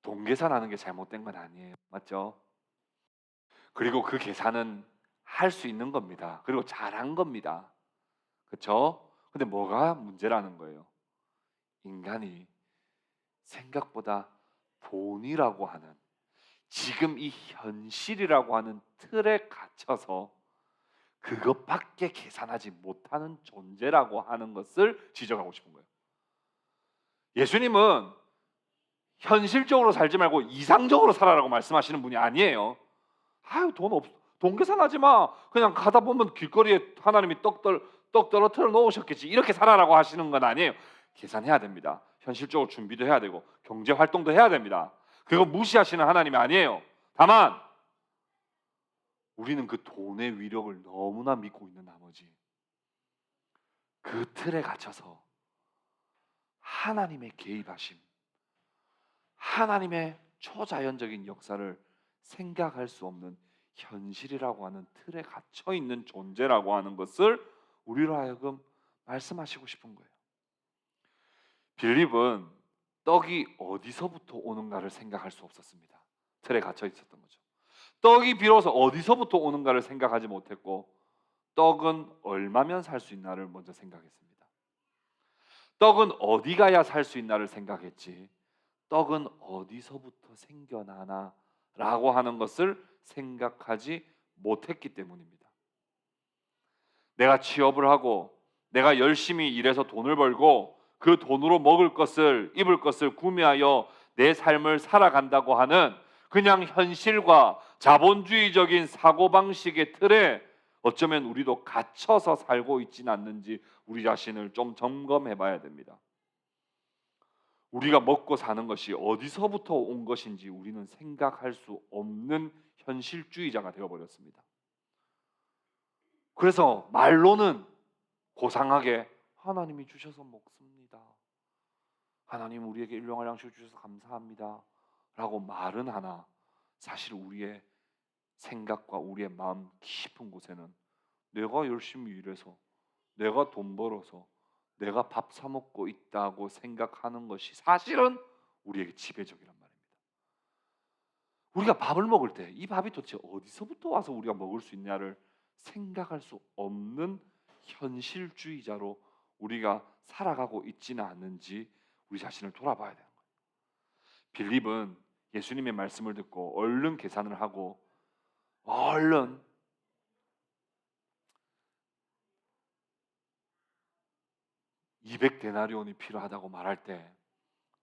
돈 계산하는 게 잘못된 건 아니에요. 맞죠? 그리고 그 계산은 할 수 있는 겁니다. 그리고 잘한 겁니다. 그렇죠? 근데 뭐가 문제라는 거예요? 인간이 생각보다 돈이라고 하는, 지금 이 현실이라고 하는 틀에 갇혀서 그것밖에 계산하지 못하는 존재라고 하는 것을 지적하고 싶은 거예요. 예수님은 현실적으로 살지 말고 이상적으로 살아라고 말씀하시는 분이 아니에요. 아유, 돈 계산하지 마. 그냥 가다 보면 길거리에 하나님이 떡 떨어뜨려 놓으셨겠지. 이렇게 살아라고 하시는 건 아니에요. 계산해야 됩니다. 현실적으로 준비도 해야 되고 경제 활동도 해야 됩니다. 그거 무시하시는 하나님이 아니에요. 다만 우리는 그 돈의 위력을 너무나 믿고 있는 나머지 그 틀에 갇혀서 하나님의 개입하심, 하나님의 초자연적인 역사를 생각할 수 없는 현실이라고 하는 틀에 갇혀 있는 존재라고 하는 것을 우리로 하여금 말씀하시고 싶은 거예요. 빌립은 떡이 어디서부터 오는가를 생각할 수 없었습니다. 틀에 갇혀 있었던 거죠. 떡이 비로소 어디서부터 오는가를 생각하지 못했고, 떡은 얼마면 살 수 있나를 먼저 생각했습니다. 떡은 어디 가야 살 수 있나를 생각했지, 떡은 어디서부터 생겨나나 라고 하는 것을 생각하지 못했기 때문입니다. 내가 취업을 하고 내가 열심히 일해서 돈을 벌고 그 돈으로 먹을 것을, 입을 것을 구매하여 내 삶을 살아간다고 하는 그냥 현실과 자본주의적인 사고방식의 틀에 어쩌면 우리도 갇혀서 살고 있지는 않는지 우리 자신을 좀 점검해 봐야 됩니다. 우리가 먹고 사는 것이 어디서부터 온 것인지 우리는 생각할 수 없는 현실주의자가 되어버렸습니다. 그래서 말로는 고상하게 하나님이 주셔서 먹습니다, 하나님 우리에게 일용할 양식을 주셔서 감사합니다 라고 말은 하나, 사실 우리의 생각과 우리의 마음 깊은 곳에는 내가 열심히 일해서, 내가 돈 벌어서, 내가 밥 사 먹고 있다고 생각하는 것이 사실은 우리에게 지배적이란 말입니다. 우리가 밥을 먹을 때 이 밥이 도대체 어디서부터 와서 우리가 먹을 수 있냐를 생각할 수 없는 현실주의자로 우리가 살아가고 있지는 않는지 우리 자신을 돌아봐야 되는 거예요. 빌립은 예수님의 말씀을 듣고 얼른 계산을 하고 얼른 200데나리온이 필요하다고 말할 때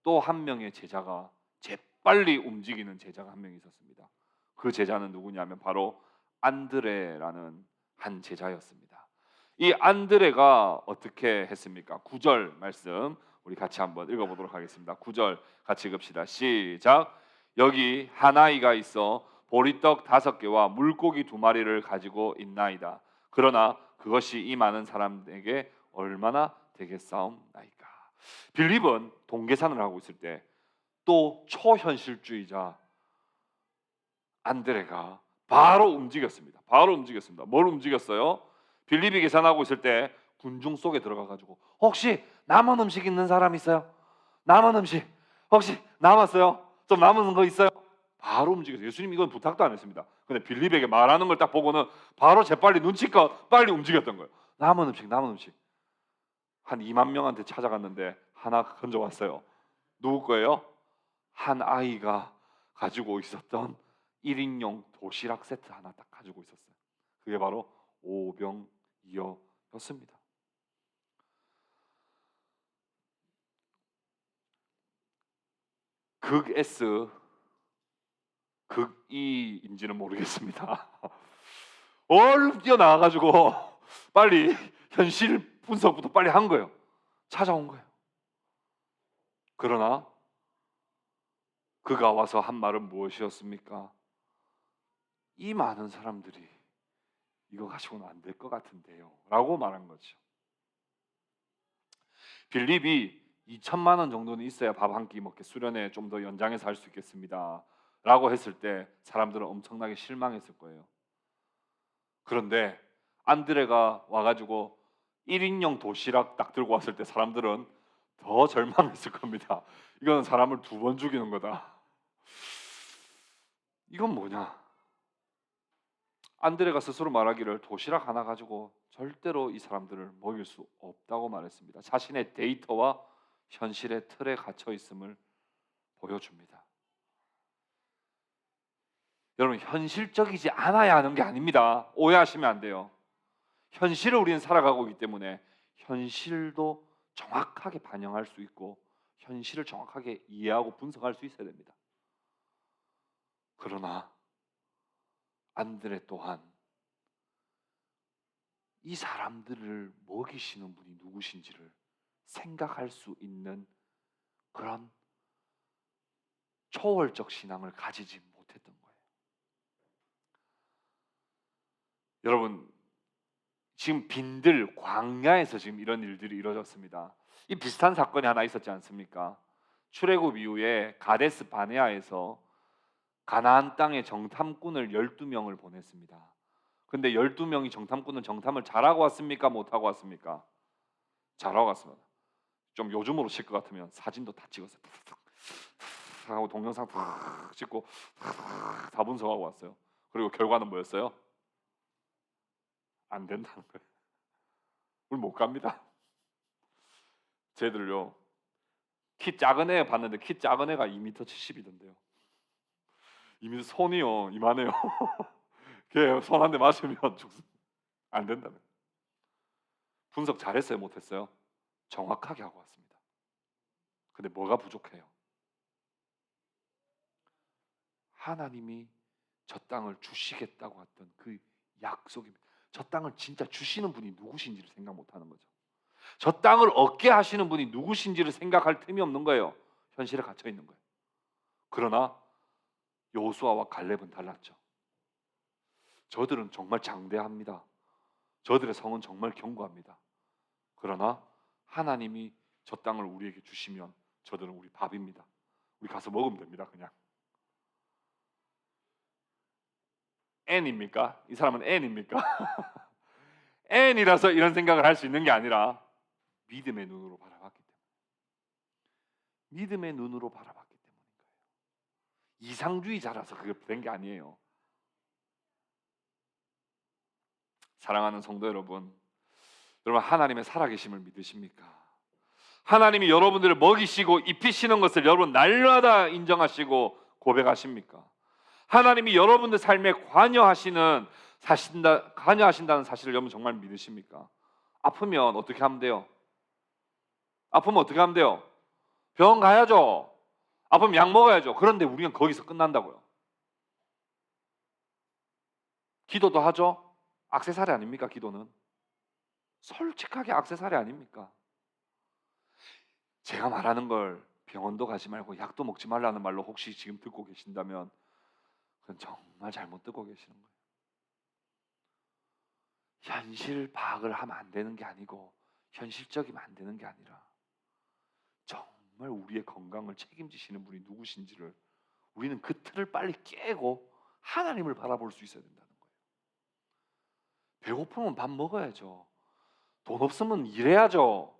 또 한 명의 제자가, 재빨리 움직이는 제자가 한 명 있었습니다. 그 제자는 누구냐면 바로 안드레라는 한 제자였습니다. 이 안드레가 어떻게 했습니까? 9절 말씀 우리 같이 한번 읽어보도록 하겠습니다. 9절 같이 읽읍시다. 시작. 여기 한 아이가 있어 보리떡 5개와 물고기 2마리를 가지고 있나이다. 그러나 그것이 이 많은 사람에게 얼마나 되겠사옵나이까. 빌립은 돈 계산을 하고 있을 때 또 초현실주의자 안드레가 바로 움직였습니다. 뭘 움직였어요? 빌립이 계산하고 있을 때 군중 속에 들어가가지고 혹시 남은 음식 있는 사람 있어요? 남은 음식 혹시 남았어요? 좀 남은 거 있어요? 바로 움직였어요. 예수님 이건 부탁도 안 했습니다. 근데 빌립에게 말하는 걸 딱 보고는 바로 재빨리 눈치껏 빨리 움직였던 거예요. 남은 음식 한 2만 명한테 찾아갔는데 하나 건져왔어요. 누구 거예요? 한 아이가 가지고 있었던 1인용 도시락 세트 하나 딱 가지고 있었어요. 그게 바로 오병이어였습니다. 극 S, 극 E인지는 모르겠습니다. 얼른 뛰어나와가지고 빨리 현실 분석부터 빨리 한 거예요. 찾아온 거예요. 그러나 그가 와서 한 말은 무엇이었습니까? 이 많은 사람들이 이거 가지고는 안 될 것 같은데요 라고 말한 거죠. 빌립이 2천만 원 정도는 있어야 밥 한 끼 먹게 수련회 좀 더 연장해서 할 수 있겠습니다 라고 했을 때 사람들은 엄청나게 실망했을 거예요. 그런데 안드레가 와가지고 1인용 도시락 딱 들고 왔을 때 사람들은 더 절망했을 겁니다. 이건 사람을 2번 죽이는 거다. 이건 뭐냐? 안드레가 스스로 말하기를 도시락 하나 가지고 절대로 이 사람들을 먹일 수 없다고 말했습니다. 자신의 데이터와 현실의 틀에 갇혀 있음을 보여줍니다. 여러분, 현실적이지 않아야 하는 게 아닙니다. 오해하시면 안 돼요. 현실을 우리는 살아가고 있기 때문에 현실도 정확하게 반영할 수 있고 현실을 정확하게 이해하고 분석할 수 있어야 됩니다. 그러나 안드레 또한 이 사람들을 먹이시는 분이 누구신지를 생각할 수 있는 그런 초월적 신앙을 가지지 못했던 거예요. 여러분, 지금 빈들 광야에서 지금 이런 일들이 이루어졌습니다. 이 비슷한 사건이 하나 있었지 않습니까? 출애굽 이후에 가데스 바네아에서 가나안 땅에 정탐꾼을 12명을 보냈습니다. 근데 12명이 정탐꾼은 정탐을 잘하고 왔습니까? 못하고 왔습니까? 잘하고 왔습니다. 좀 요즘으로 칠 것 같으면 사진도 다 찍었어요. 하고 동영상 다 찍고 다 분석하고 왔어요. 그리고 결과는 뭐였어요? 안 된다는 거예요. 우리 못 갑니다. 쟤들요, 키 작은 애 봤는데 키 작은 애가 2m 70이던데요. 이미 손이요 이만해요. 걔 손 한 대 맞으면 죽습니다. 안 된다는 거예요. 분석 잘했어요, 못했어요? 정확하게 하고 왔습니다. 근데 뭐가 부족해요? 하나님이 저 땅을 주시겠다고 했던 그 약속입니다. 저 땅을 진짜 주시는 분이 누구신지를 생각 못하는 거죠. 저 땅을 얻게 하시는 분이 누구신지를 생각할 틈이 없는 거예요. 현실에 갇혀 있는 거예요. 그러나 여호수아와 갈렙은 달랐죠. 저들은 정말 장대합니다. 저들의 성은 정말 견고합니다. 그러나 하나님이 저 땅을 우리에게 주시면 저들은 우리 밥입니다. 우리 가서 먹으면 됩니다. 그냥. N입니까? 이 사람은 N입니까? N이라서 이런 생각을 할 수 있는 게 아니라 믿음의 눈으로 바라봤기 때문에, 믿음의 눈으로 바라봤기 때문인 거예요. 이상주의자라서 그게 된 게 아니에요. 사랑하는 성도 여러분, 여러분 하나님의 살아계심을 믿으십니까? 하나님이 여러분들을 먹이시고 입히시는 것을 여러분 날마다 인정하시고 고백하십니까? 하나님이 여러분들 삶에 관여하신다는 사실을 여러분 정말 믿으십니까? 아프면 어떻게 하면 돼요? 아프면 어떻게 하면 돼요? 병원 가야죠. 아프면 약 먹어야죠. 그런데 우리는 거기서 끝난다고요. 기도도 하죠. 액세서리 아닙니까? 기도는 솔직하게 액세서리 아닙니까? 제가 말하는 걸 병원도 가지 말고 약도 먹지 말라는 말로 혹시 지금 듣고 계신다면 그건 정말 잘못 듣고 계시는 거예요. 현실 파악을 하면 안 되는 게 아니고 현실적이면 안 되는 게 아니라 정말 우리의 건강을 책임지시는 분이 누구신지를 우리는 그 틀을 빨리 깨고 하나님을 바라볼 수 있어야 된다는 거예요. 배고프면 밥 먹어야죠. 돈 없으면 일해야죠.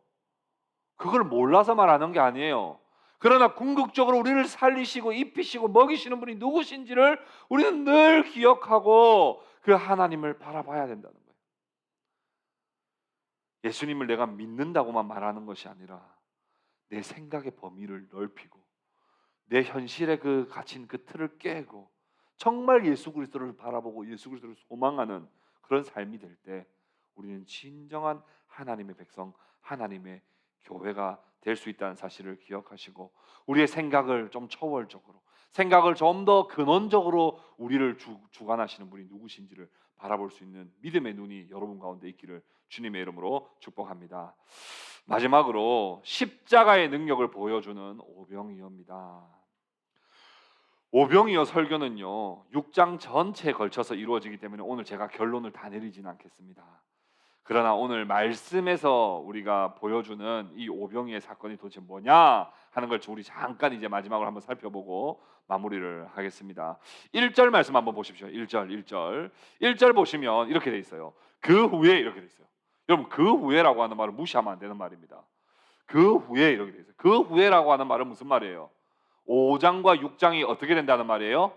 그걸 몰라서 말하는 게 아니에요. 그러나 궁극적으로 우리를 살리시고 입히시고 먹이시는 분이 누구신지를 우리는 늘 기억하고 그 하나님을 바라봐야 된다는 거예요. 예수님을 내가 믿는다고만 말하는 것이 아니라 내 생각의 범위를 넓히고 내 현실에 그 갇힌 그 틀을 깨고 정말 예수 그리스도를 바라보고 예수 그리스도를 소망하는 그런 삶이 될 때 우리는 진정한 하나님의 백성, 하나님의 교회가 될 수 있다는 사실을 기억하시고 우리의 생각을 좀 초월적으로 생각을 좀 더 근원적으로 우리를 주관하시는 분이 누구신지를 바라볼 수 있는 믿음의 눈이 여러분 가운데 있기를 주님의 이름으로 축복합니다. 마지막으로 십자가의 능력을 보여주는 오병이어입니다. 오병이어 설교는요 6장 전체에 걸쳐서 이루어지기 때문에 오늘 제가 결론을 다 내리지는 않겠습니다. 그러나 오늘 말씀에서 우리가 보여주는 이 오병이의 사건이 도대체 뭐냐 하는 걸 우리 잠깐 이제 마지막으로 한번 살펴보고 마무리를 하겠습니다. 1절 말씀 한번 보십시오. 1절 보시면 이렇게 돼 있어요. 그 후에 이렇게 돼 있어요. 여러분 그 후에라고 하는 말은 무시하면 안 되는 말입니다. 그 후에 이렇게 돼 있어요. 그 후에라고 하는 말은 무슨 말이에요? 5장과 6장이 어떻게 된다는 말이에요?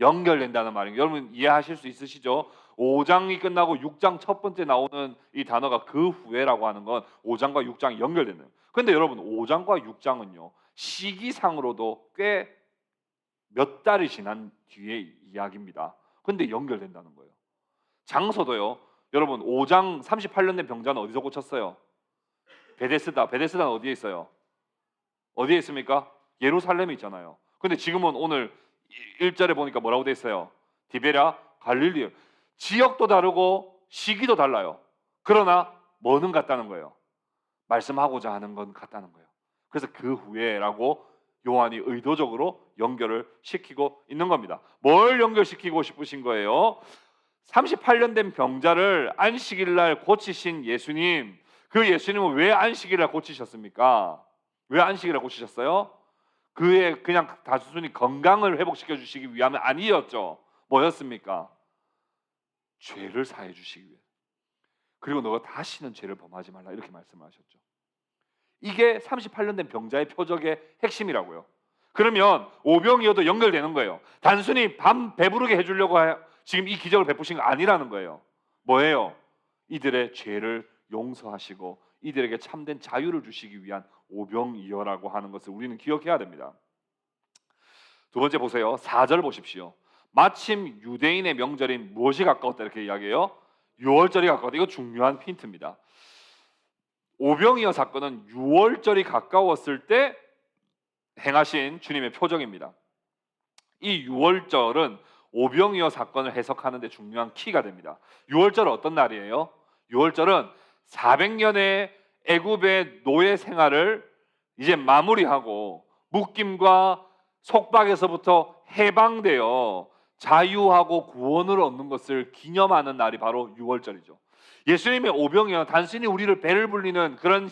연결된다는 말이에요. 여러분 이해하실 수 있으시죠? 5장이 끝나고 6장 첫 번째 나오는 이 단어가 그 후에라고 하는 건 5장과 6장이 연결되는. 그런데 여러분 5장과 6장은요 시기상으로도 꽤 몇 달이 지난 뒤의 이야기입니다. 그런데 연결된다는 거예요. 장소도요. 여러분 5장 38년 된 병자는 어디서 고쳤어요? 베데스다는 어디에 있어요? 어디에 있습니까? 예루살렘에 있잖아요. 근데 지금은 오늘 1절에 보니까 뭐라고 돼 있어요? 디베랴, 갈릴리. 지역도 다르고 시기도 달라요. 그러나 뭐는 같다는 거예요. 말씀하고자 하는 건 같다는 거예요. 그래서 그 후에라고 요한이 의도적으로 연결을 시키고 있는 겁니다. 뭘 연결시키고 싶으신 거예요? 38년 된 병자를 안식일 날 고치신 예수님. 그 예수님은 왜 안식일 날 고치셨습니까? 왜 안식일 날 고치셨어요? 그의 그냥 단순히 건강을 회복시켜 주시기 위함은 아니었죠. 뭐였습니까? 죄를 사해 주시기 위해. 그리고 너가 다시는 죄를 범하지 말라 이렇게 말씀하셨죠. 이게 38년 된 병자의 표적의 핵심이라고요. 그러면 오병이어도 연결되는 거예요. 단순히 밤 배부르게 해주려고 지금 이 기적을 베푸신 거 아니라는 거예요. 뭐예요? 이들의 죄를 용서하시고 이들에게 참된 자유를 주시기 위한 오병이어라고 하는 것을 우리는 기억해야 됩니다. 두 번째 보세요. 4절 보십시오. 마침 유대인의 명절인 무엇이 가까웠다 이렇게 이야기해요? 유월절이 가까웠다. 이거 중요한 힌트입니다. 오병이어 사건은 유월절이 가까웠을 때 행하신 주님의 표적입니다. 이 유월절은 오병이어 사건을 해석하는 데 중요한 키가 됩니다. 유월절은 어떤 날이에요? 유월절은 400년의 애굽의 노예 생활을 이제 마무리하고 묶임과 속박에서부터 해방되어 자유하고 구원을 얻는 것을 기념하는 날이 바로 유월절이죠. 예수님의 오병이어 단순히 우리를 배를 불리는 그런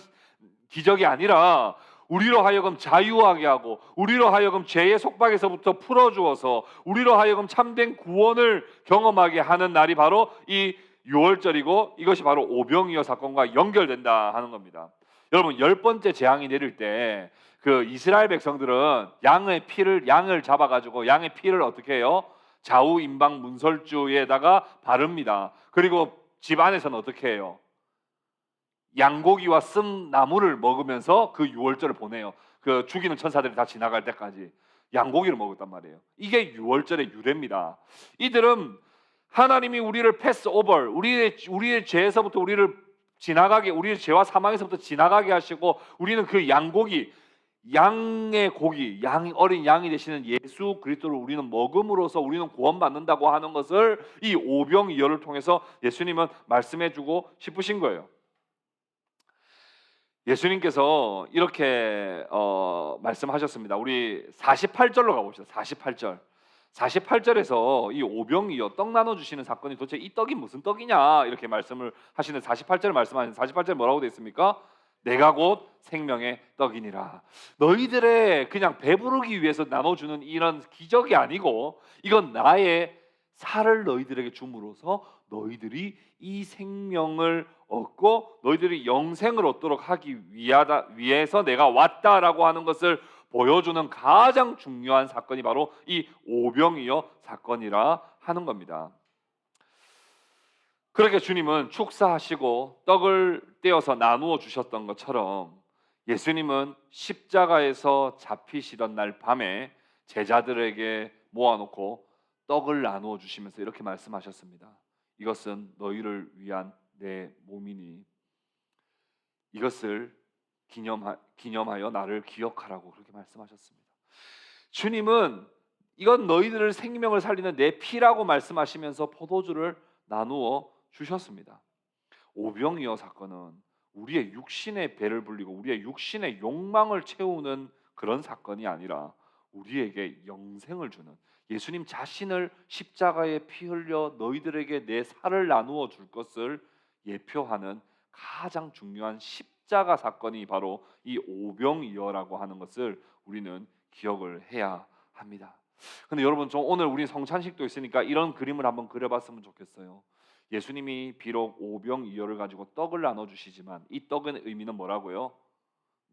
기적이 아니라 우리로 하여금 자유하게 하고 우리로 하여금 죄의 속박에서부터 풀어주어서 우리로 하여금 참된 구원을 경험하게 하는 날이 바로 이 유월절이고 이것이 바로 오병이어 사건과 연결된다 하는 겁니다. 여러분 10번째 재앙이 내릴 때 그 이스라엘 백성들은 양을 잡아가지고 양의 피를 어떻게 해요? 좌우 임방 문설주에다가 바릅니다. 그리고 집 안에서는 어떻게 해요? 양고기와 쓴나물을 먹으면서 그 유월절을 보내요. 그 죽이는 천사들이 다 지나갈 때까지 양고기를 먹었단 말이에요. 이게 유월절의 유래입니다. 이들은 하나님이 우리를 패스 오버, 우리의 죄에서부터 우리를 지나가게, 우리의 죄와 사망에서부터 지나가게 하시고 우리는 그 양고기, 양의 고기, 어린 양이 되시는 예수 그리스도를 우리는 먹음으로써 우리는 구원받는다고 하는 것을 이 오병이어를 통해서 예수님은 말씀해주고 싶으신 거예요. 예수님께서 이렇게 말씀하셨습니다. 우리 48절로 가봅시다. 48절에서 이 오병이어 떡 나눠주시는 사건이 도대체 이 떡이 무슨 떡이냐 이렇게 말씀을 하시는 48절 말씀하시는 48절 뭐라고 되어 있습니까? 내가 곧 생명의 떡이니라. 너희들의 그냥 배부르기 위해서 나눠주는 이런 기적이 아니고 이건 나의 살을 너희들에게 줌으로써 너희들이 이 생명을 얻고 너희들이 영생을 얻도록 하기 위해서 내가 왔다라고 하는 것을 보여주는 가장 중요한 사건이 바로 이 오병이어 사건이라 하는 겁니다. 그렇게 주님은 축사하시고 떡을 떼어서 나누어 주셨던 것처럼 예수님은 십자가에서 잡히시던 날 밤에 제자들에게 모아놓고 떡을 나누어 주시면서 이렇게 말씀하셨습니다. 이것은 너희를 위한 내 몸이니 이것을 기념하여 나를 기억하라고 그렇게 말씀하셨습니다. 주님은 이건 너희들을 생명을 살리는 내 피라고 말씀하시면서 포도주를 나누어 주셨습니다. 오병이어 사건은 우리의 육신의 배를 불리고 우리의 육신의 욕망을 채우는 그런 사건이 아니라 우리에게 영생을 주는, 예수님 자신을 십자가에 피 흘려 너희들에게 내 살을 나누어 줄 것을 예표하는 가장 중요한 십자가 사건이 바로 이 오병이어라고 하는 것을 우리는 기억을 해야 합니다. 근데 여러분, 저 오늘 우리 성찬식도 있으니까 이런 그림을 한번 그려봤으면 좋겠어요. 예수님이 비록 오병이어를 가지고 떡을 나눠 주시지만 이 떡의 의미는 뭐라고요?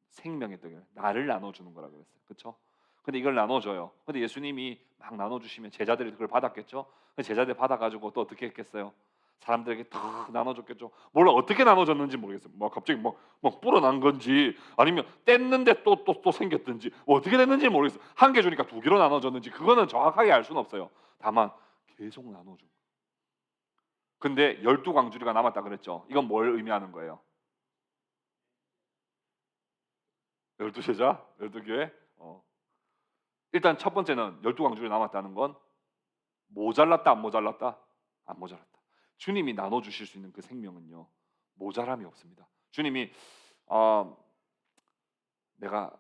생명의 떡이에요. 나를 나눠 주는 거라 그랬어요. 그렇죠? 근데 이걸 나눠 줘요. 근데 예수님이 막 나눠 주시면 제자들이 그걸 받았겠죠? 제자들이 받아 가지고 또 어떻게 했겠어요? 사람들에게 탁 나눠 줬겠죠. 몰라 어떻게 나눠 줬는지 모르겠어요. 뭐 갑자기 막 불어난 건지 아니면 뗐는데 또 생겼든지 뭐 어떻게 됐는지 모르겠어요. 한 개 주니까 두 개로 나눠 줬는지 그거는 정확하게 알 수는 없어요. 다만 계속 나눠 준. 근데 12광주리가 남았다 그랬죠. 이건 뭘 의미하는 거예요? 12제자? 12교회? 일단 첫 번째는 12광주리 남았다는 건 모자랐다 안 모자랐다? 안 모자랐다. 주님이 나눠 주실 수 있는 그 생명은요, 모자람이 없습니다. 주님이 내가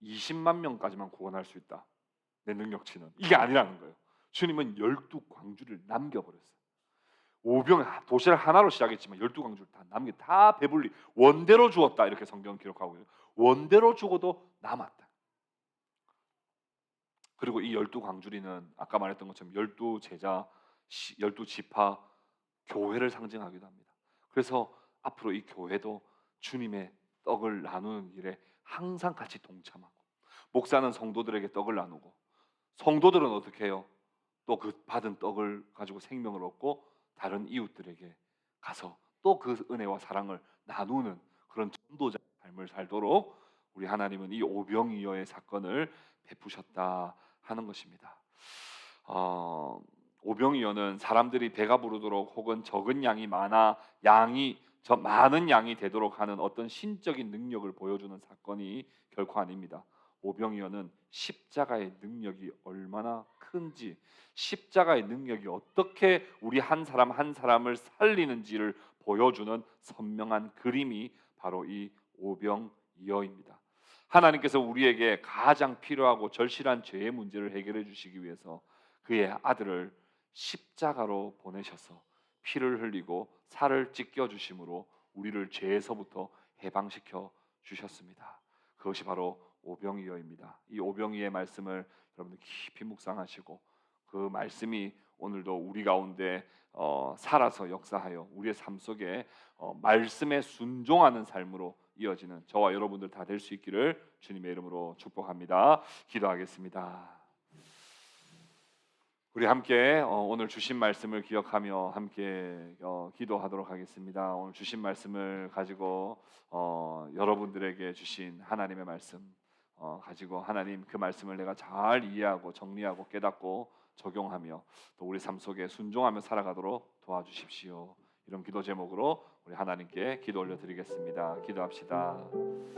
20만 명까지만 구원할 수 있다. 내 능력치는. 이게 아니라는 거예요. 주님은 12광주리를 남겨버렸어요. 오병 도시락 하나로 시작했지만 12광주를 다 다 배불리 원대로 주었다 이렇게 성경 기록하고 있어요. 원대로 주고도 남았다. 그리고 이 12광주리는 아까 말했던 것처럼 12제자, 12지파 교회를 상징하기도 합니다. 그래서 앞으로 이 교회도 주님의 떡을 나누는 일에 항상 같이 동참하고, 목사는 성도들에게 떡을 나누고, 성도들은 어떻게 해요? 또 그 받은 떡을 가지고 생명을 얻고 다른 이웃들에게 가서 또 그 은혜와 사랑을 나누는 그런 전도자 삶을 살도록 우리 하나님은 이 오병이어의 사건을 베푸셨다 하는 것입니다. 오병이어는 사람들이 배가 부르도록 혹은 적은 양이 많아 많은 양이 되도록 하는 어떤 신적인 능력을 보여주는 사건이 결코 아닙니다. 오병이어는 십자가의 능력이 얼마나 큰지, 십자가의 능력이 어떻게 우리 한 사람 한 사람을 살리는지를 보여주는 선명한 그림이 바로 이 오병이어입니다. 하나님께서 우리에게 가장 필요하고 절실한 죄의 문제를 해결해 주시기 위해서 그의 아들을 십자가로 보내셔서 피를 흘리고 살을 찢겨 주심으로 우리를 죄에서부터 해방시켜 주셨습니다. 그것이 바로 오병이어입니다. 이 오병이어의 말씀을 여러분들 깊이 묵상하시고 그 말씀이 오늘도 우리 가운데 살아서 역사하여 우리의 삶 속에 말씀에 순종하는 삶으로 이어지는 저와 여러분들 다 될 수 있기를 주님의 이름으로 축복합니다. 기도하겠습니다. 우리 함께 오늘 주신 말씀을 기억하며 함께 기도하도록 하겠습니다. 오늘 주신 말씀을 가지고 여러분들에게 주신 하나님의 말씀 가지고 하나님 그 말씀을 내가 잘 이해하고 정리하고 깨닫고 적용하며 또 우리 삶 속에 순종하며 살아가도록 도와주십시오. 이런 기도 제목으로 우리 하나님께 기도 올려드리겠습니다. 기도합시다.